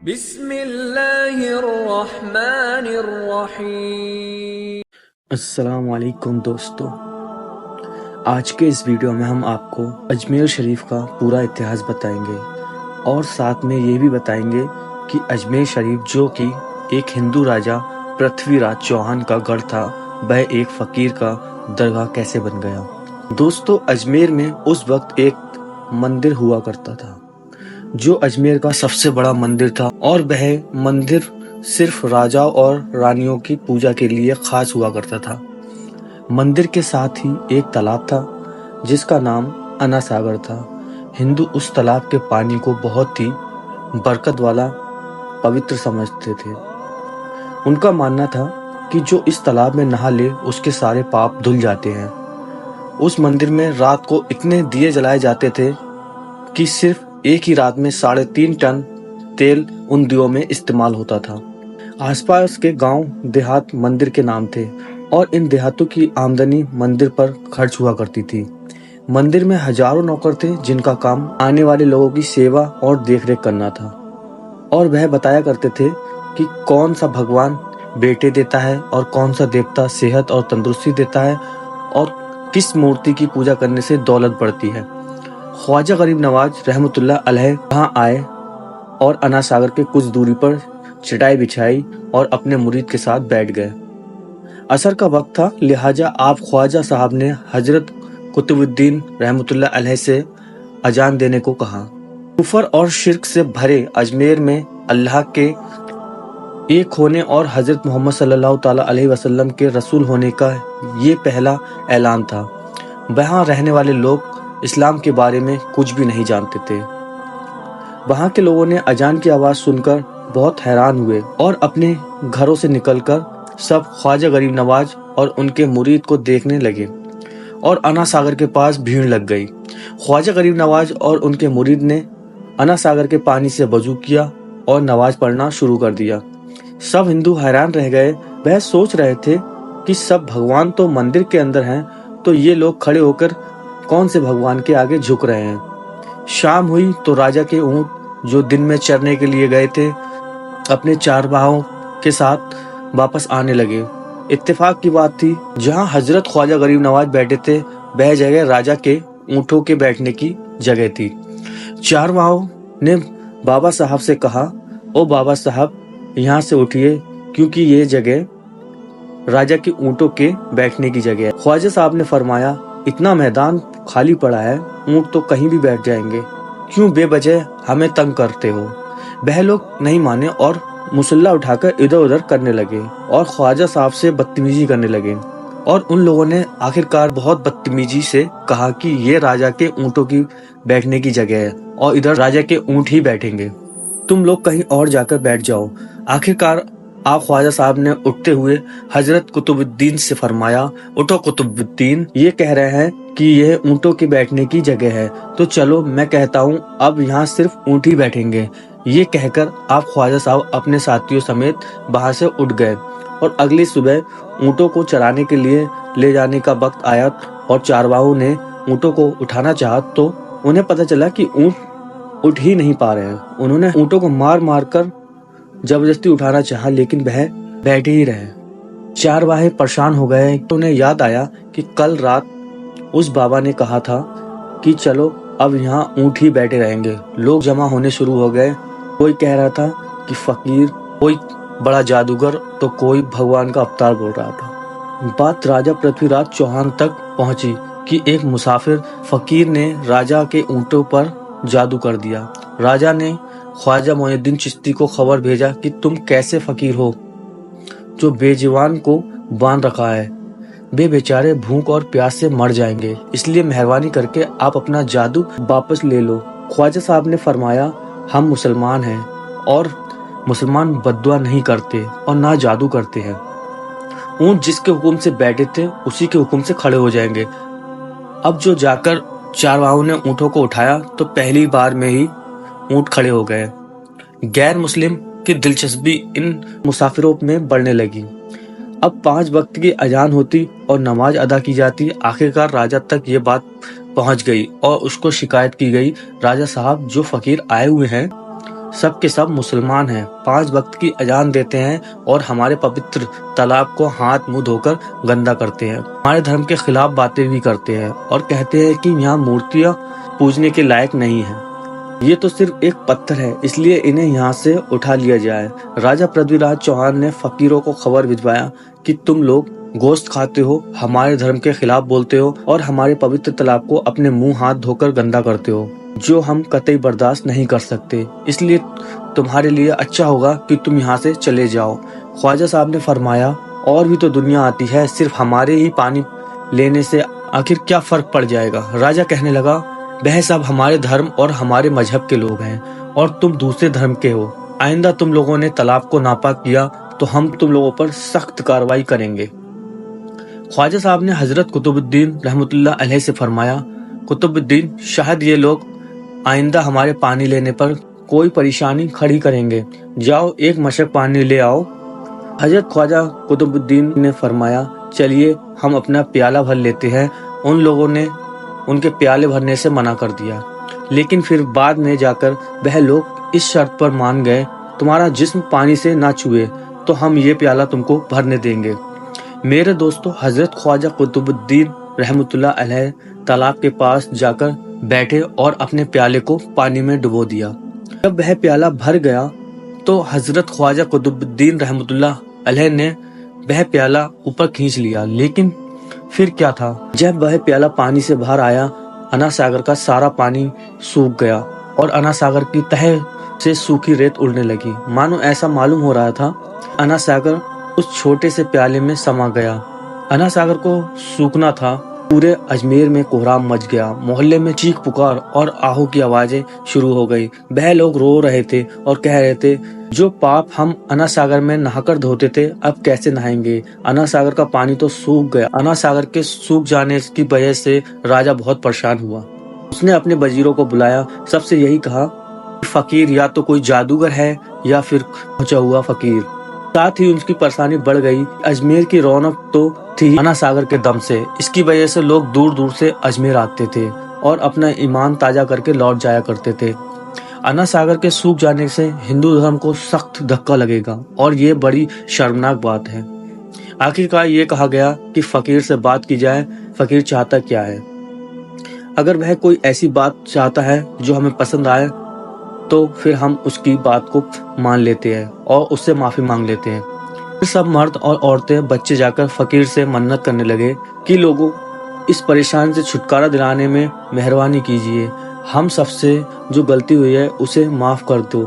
بسم اللہ الرحمن الرحیم۔ السلام علیکم دوستو، آج کے اس ویڈیو میں ہم آپ کو اجمیر شریف کا پورا اتہاس بتائیں گے اور ساتھ میں یہ بھی بتائیں گے کہ اجمیر شریف جو کہ ایک ہندو راجہ پرتھوی راج چوہان کا گڑھ تھا، وہ ایک فقیر کا درگاہ کیسے بن گیا۔ دوستو، اجمیر میں اس وقت ایک مندر ہوا کرتا تھا جو اجمیر کا سب سے بڑا مندر تھا، اور وہ مندر صرف راجہ اور رانیوں کی پوجا کے لیے خاص ہوا کرتا تھا۔ مندر کے ساتھ ہی ایک تالاب تھا جس کا نام انا ساگر تھا۔ ہندو اس تالاب کے پانی کو بہت ہی برکت والا پوتر سمجھتے تھے۔ ان کا ماننا تھا کہ جو اس تالاب میں نہا لے اس کے سارے پاپ دھل جاتے ہیں۔ اس مندر میں رات کو اتنے دیے جلائے جاتے تھے کہ صرف ایک ہی رات میں 3.5 ٹن تیل ان دیوں میں استعمال ہوتا تھا۔ آس پاس کے گاؤں دیہات مندر کے نام تھے اور ان دیہاتوں کی آمدنی مندر پر خرچ ہوا کرتی تھی۔ مندر میں ہزاروں نوکر تھے جن کا کام آنے والے لوگوں کی سیوا اور دیکھ ریکھ کرنا تھا، اور وہ بتایا کرتے تھے کہ کون سا بھگوان بیٹے دیتا ہے اور کون سا دیوتا صحت اور تندرستی دیتا ہے اور کس مورتی کی پوجا کرنے سے دولت بڑھتی ہے۔ خواجہ غریب نواز رحمۃ اللہ علیہ وہاں آئے اور انا ساگر کے کچھ دوری پر چٹائی بچھائی اور اپنے مرید کے ساتھ بیٹھ گئے۔ عصر کا وقت تھا، لہٰذا آپ خواجہ صاحب نے حضرت قطب الدین رحمۃ اللہ علیہ سے اذان دینے کو کہا۔ کفر اور شرک سے بھرے اجمیر میں اللہ کے ایک ہونے اور حضرت محمد صلی اللہ تعالیٰ علیہ وسلم کے رسول ہونے کا یہ پہلا اعلان تھا۔ وہاں رہنے والے لوگ اسلام کے بارے میں کچھ بھی نہیں جانتے تھے۔ وہاں کے لوگوں نے اذان کی آواز سن کر بہت حیران ہوئے اور اپنے گھروں سے نکل کر سب خواجہ غریب نواز اور ان کے مرید کو دیکھنے لگے اور انا ساگر کے پاس بھیڑ لگ گئی۔ خواجہ غریب نواز اور ان کے مرید نے انا ساگر کے پانی سے وضو کیا اور نماز پڑھنا شروع کر دیا۔ سب ہندو حیران رہ گئے۔ وہ سوچ رہے تھے کہ سب بھگوان تو مندر کے اندر ہیں، تو یہ لوگ کھڑے ہو کر کون سے بھگوان کے آگے جھک رہے ہیں۔ شام ہوئی تو راجہ کے اونٹ جو دن میں چرنے کے لیے گئے تھے اپنے چارواہوں کے ساتھ واپس آنے لگے۔ اتفاق کی بات تھی، جہاں حضرت خواجہ غریب نواز بیٹھے تھے وہ جگہ راجہ کے اونٹوں کے بیٹھنے کی جگہ تھی۔ چارواہوں نے بابا صاحب سے کہا، او بابا صاحب یہاں سے اٹھیے کیونکہ یہ جگہ راجہ کے اونٹوں کے بیٹھنے کی جگہ ہے۔ خواجہ صاحب نے فرمایا، اتنا میدان خالی پڑا ہے، اونٹ تو کہیں بھی بیٹھ جائیں گے، کیوں بے وجہ ہمیں تنگ کرتے ہو؟ وہ لوگ نہیں مانے اور مسلح اٹھا کر ادھر ادھر کرنے لگے اور خواجہ صاحب سے بدتمیزی کرنے لگے، اور ان لوگوں نے آخرکار بہت بدتمیزی سے کہا کہ یہ راجہ کے اونٹوں کی بیٹھنے کی جگہ ہے اور ادھر راجہ کے اونٹ ہی بیٹھیں گے، تم لوگ کہیں اور جا کر بیٹھ جاؤ۔ آخرکار آپ خواجہ صاحب نے اٹھتے ہوئے حضرت قطب الدین سے فرمایا، اٹھو قطب الدین، یہ کہہ رہے ہیں کہ یہ اونٹوں کے بیٹھنے کی جگہ ہے، تو چلو میں کہتا ہوں اب یہاں صرف اونٹ ہی بیٹھیں گے۔ یہ کہہ کر آپ خواجہ صاحب اپنے ساتھیوں سمیت وہاں سے اٹھ گئے، اور اگلی صبح اونٹوں کو چرانے کے لیے لے جانے کا وقت آیا اور چارواہوں نے اونٹوں کو اٹھانا چاہا تو انہیں پتہ چلا کہ اونٹ اٹھ ہی نہیں پا رہے ہیں۔ انہوں نے اونٹوں کو مار مار کر زبردستی اٹھانا چاہا لیکن وہ بیٹھے ہی رہے۔ چارواہے پریشان ہو گئے۔ انہیں یاد آیا کہ کل رات اس بابا نے کہا تھا کہ چلو اب یہاں اونٹ ہی بیٹھے رہیں گے۔ لوگ جمع ہونے شروع ہو گئے، کوئی کہہ رہا تھا کہ فقیر، کوئی بڑا جادوگر، تو کوئی بھگوان کا اوتار بول رہا تھا۔ بات راجہ پرتھوی راج چوہان تک پہنچی کہ ایک مسافر فقیر نے راجہ کے اونٹوں پر جادو کر دیا۔ راجہ نے خواجہ معین الدین چشتی کو خبر بھیجا کہ تم کیسے فقیر ہو جو بے جوان کو باندھ رکھا ہے، بے بیچارے بھوک اور پیاس سے مر جائیں گے، اس لیے مہربانی کر کے آپ اپنا جادو واپس لے لو۔ خواجہ صاحب نے فرمایا، ہم مسلمان ہیں اور مسلمان بد دعا نہیں کرتے اور نہ جادو کرتے ہیں۔ اونٹ جس کے حکم سے بیٹھے تھے اسی کے حکم سے کھڑے ہو جائیں گے۔ اب جو جا کر چارواہوں نے اونٹوں کو اٹھایا تو پہلی بار میں ہی اونٹ کھڑے ہو گئے۔ غیر مسلم کی دلچسپی ان مسافروں میں بڑھنے لگی۔ اب 5 وقت کی اذان ہوتی اور نماز ادا کی جاتی۔ آخرکار راجہ تک یہ بات پہنچ گئی اور اس کو شکایت کی گئی، راجہ صاحب جو فقیر آئے ہوئے ہیں سب کے سب مسلمان ہیں، 5 وقت کی اذان دیتے ہیں اور ہمارے پوتر تالاب کو ہاتھ منہ دھو کر گندا کرتے ہیں، ہمارے دھرم کے خلاف باتیں بھی کرتے ہیں اور کہتے ہیں کہ یہاں مورتیاں پوجنے کے لائق نہیں ہیں، یہ تو صرف ایک پتھر ہے، اس لیے انہیں یہاں سے اٹھا لیا جائے۔ راجہ پرتھوی راج چوہان نے فقیروں کو خبر بھجوایا کہ تم لوگ گوشت کھاتے ہو، ہمارے دھرم کے خلاف بولتے ہو اور ہمارے پوتر تالاب کو اپنے منہ ہاتھ دھو کر گندا کرتے ہو، جو ہم قطعی برداشت نہیں کر سکتے، اس لیے تمہارے لیے اچھا ہوگا کہ تم یہاں سے چلے جاؤ۔ خواجہ صاحب نے فرمایا، اور بھی تو دنیا آتی ہے، صرف ہمارے ہی پانی لینے سے آخر کیا فرق پڑ جائے گا؟ راجہ کہنے لگا، بھائی صاحب ہمارے دھرم اور ہمارے مذہب کے لوگ ہیں اور تم دوسرے دھرم کے ہو، آئندہ تم لوگوں نے تالاب کو ناپاک کیا تو ہم تم لوگوں پر سخت کارروائی کریں گے۔ خواجہ صاحب نے حضرت قطب الدین رحمۃ اللہ علیہ سے فرمایا، قطب الدین، شاید یہ لوگ آئندہ ہمارے پانی لینے پر کوئی پریشانی کھڑی کریں گے، جاؤ ایک مشک پانی لے آؤ۔ حضرت خواجہ قطب الدین نے فرمایا، چلیے ہم اپنا پیالہ بھر لیتے ہیں۔ ان لوگوں نے ان کے پیالے بھرنے سے منع کر دیا، لیکن پھر بعد میں جا کر وہ لوگ اس شرط پر مان گئے، تمہارا جسم پانی سے نہ چھوئے تو ہم یہ پیالہ تم کو بھرنے دیں گے۔ میرے دوستو، حضرت خواجہ قطب الدین رحمۃ اللہ علیہ تالاب کے پاس جا کر بیٹھے اور اپنے پیالے کو پانی میں ڈبو دیا۔ جب وہ پیالہ بھر گیا تو حضرت خواجہ قطب الدین رحمۃ اللہ علیہ نے وہ پیالہ اوپر کھینچ لیا، لیکن پھر کیا تھا، جب وہ پیالہ پانی سے باہر آیا، انا ساگر کا سارا پانی سوکھ گیا اور انا ساگر کی تہہ سے سوکھی ریت اڑنے لگی، مانو ایسا معلوم ہو رہا تھا انا ساگر اس چھوٹے سے پیالے میں سما گیا۔ انا ساگر کو سوکھنا تھا، پورے اجمیر میں کوہرام مچ گیا، محلے میں چیخ پکار اور آہو کی آوازیں شروع ہو گئی، وہ لوگ رو رہے تھے اور کہہ رہے تھے، جو پاپ ہم انا ساگر میں نہا کر دھوتے تھے اب کیسے نہائیں گے؟ انا ساگر کا پانی تو سوکھ گیا۔ انا ساگر کے سوکھ جانے کی وجہ سے راجہ بہت پریشان ہوا، اس نے اپنے وزیروں کو بلایا، سب سے یہی کہا، فقیر یا تو کوئی جادوگر ہے یا پھر پہنچا ہوا فقیر۔ ساتھ ہی ان کی پریشانی بڑھ گئی، اجمیر کی رونق تو تھی انا ساگر کے دم سے، اس کی وجہ سے لوگ دور دور سے اجمیر آتے تھے اور اپنا ایمان تازہ کر کے لوٹ جایا کرتے تھے۔ انا ساگر کے سوکھ جانے سے ہندو دھرم کو سخت دھکا لگے گا اور یہ بڑی شرمناک بات ہے۔ آخرکار یہ کہا گیا کہ فقیر سے بات کی جائے، فقیر چاہتا کیا ہے؟ اگر وہ کوئی ایسی بات چاہتا ہے جو ہمیں پسند آئے تو پھر ہم اس کی بات کو مان لیتے ہیں اور اس سے معافی مانگ لیتے ہیں۔ پھر سب مرد اور عورتیں بچے جا کر فقیر سے منت کرنے لگے کہ لوگوں اس پریشان سے چھٹکارا دلانے میں مہربانی کیجیے، ہم سب سے جو غلطی ہوئی ہے اسے معاف کر دو،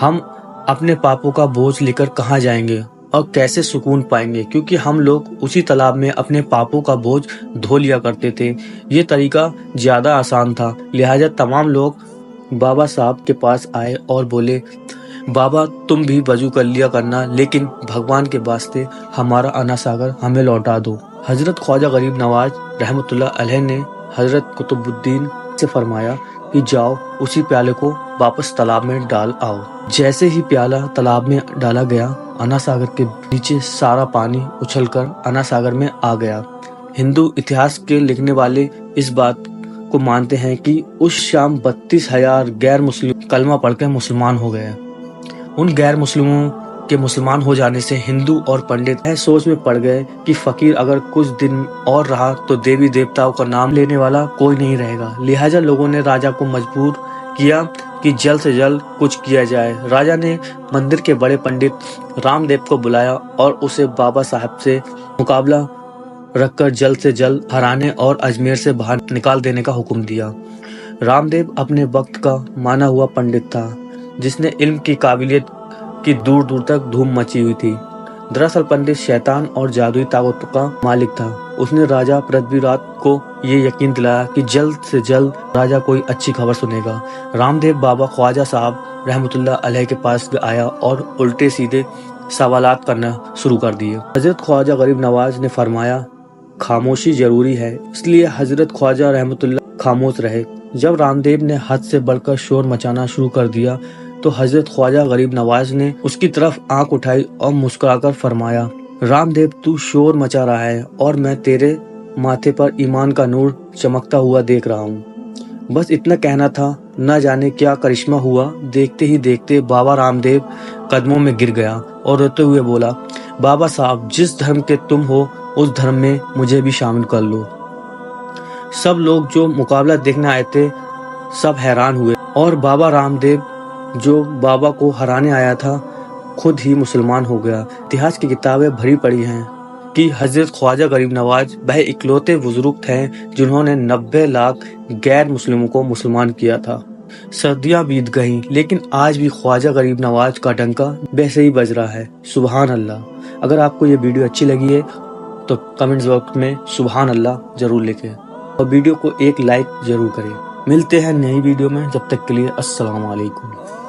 ہم اپنے پاپوں کا بوجھ لے کر کہاں جائیں گے اور کیسے سکون پائیں گے، کیونکہ ہم لوگ اسی تالاب میں اپنے پاپوں کا بوجھ دھو لیا کرتے تھے، یہ طریقہ زیادہ آسان تھا۔ لہٰذا تمام لوگ بابا صاحب کے پاس آئے اور بولے، بابا تم بھی وضو کر لیا کرنا، لیکن بھگوان کے واسطے ہمارا انا ساگر ہمیں لوٹا دو۔ حضرت خواجہ غریب نواز رحمۃ اللہ علیہ نے حضرت قطب الدین سے فرمایا کہ جاؤ اسی پیالے کو واپس تالاب میں ڈال آؤ۔ جیسے ہی پیالہ تالاب میں ڈالا گیا، انا ساگر کے نیچے سارا پانی اچھل کر انا ساگر میں آ گیا۔ ہندو اتہاس کے لکھنے والے اس بات کو مانتے ہیں کہ اس شام 32,000 غیر مسلم کلمہ پڑھ کے مسلمان ہو گئے۔ ان غیر مسلموں کے مسلمان ہو جانے سے ہندو اور پنڈت سوچ میں پڑ گئے کہ فقیر اگر کچھ دن اور رہا تو دیوی دیوتاؤں کا نام لینے والا کوئی نہیں رہے گا۔ لہٰذا لوگوں نے راجہ کو مجبور کیا کہ جلد سے جلد کچھ کیا جائے۔ راجہ نے مندر کے بڑے پنڈت رام دیو کو بلایا اور اسے بابا صاحب سے مقابلہ رکھ کر جلد سے جلد ہرانے اور اجمیر سے باہر نکال دینے کا حکم دیا۔ رام دیو اپنے وقت کا مانا ہوا پنڈت تھا، جس نے علم کی قابلیت کی دور دور تک دھوم مچی ہوئی تھی۔ دراصل پنڈت شیطان اور جادوئی طاقت کا مالک تھا۔ اس نے راجہ پرتھوی راج کو یہ یقین دلایا کہ جلد سے جلد راجہ کوئی اچھی خبر سنے گا۔ رام دیو بابا خواجہ صاحب رحمۃ اللہ علیہ کے پاس آیا اور الٹے سیدھے سوالات کرنا شروع کر دیے۔ حضرت خواجہ غریب نواز نے فرمایا، خاموشی ضروری ہے، اس لیے حضرت خواجہ رحمۃ اللہ خاموش رہے۔ جب رام دیو نے حد سے بڑھ کر شور مچانا شروع کر دیا تو حضرت خواجہ غریب نواز نے اس کی طرف آنکھ اٹھائی اور مسکرا کر فرمایا، رام دیو تو شور مچا رہا ہے اور میں تیرے ماتھے پر ایمان کا نور چمکتا ہوا دیکھ رہا ہوں۔ بس اتنا کہنا تھا، نہ جانے کیا کرشمہ ہوا، دیکھتے ہی دیکھتے بابا رام دیو قدموں میں گر گیا اور روتے ہوئے بولا، بابا صاحب جس دھرم کے تم ہو اس دھرم میں مجھے بھی شامل کر لو۔ سب لوگ جو مقابلہ دیکھنے آئے تھے سب حیران ہوئے، اور بابا رام دیو جو بابا کو ہرانے آیا تھا خود ہی مسلمان ہو گیا۔ اتہاس کی کتابیں بھری پڑی ہیں کہ حضرت خواجہ غریب نواز وہ اکلوتے بزرگ تھے جنہوں نے 90 لاکھ غیر مسلموں کو مسلمان کیا تھا۔ صدیاں بیت گئیں لیکن آج بھی خواجہ غریب نواز کا ڈنکا ویسے ہی بج رہا ہے۔ سبحان اللہ۔ اگر آپ کو یہ ویڈیو اچھی لگی ہے تو کمنٹس باکس میں سبحان اللہ ضرور لکھیں اور ویڈیو کو ایک لائک ضرور کریں۔ ملتے ہیں نئی ویڈیو میں، جب تک کے لیے السلام علیکم۔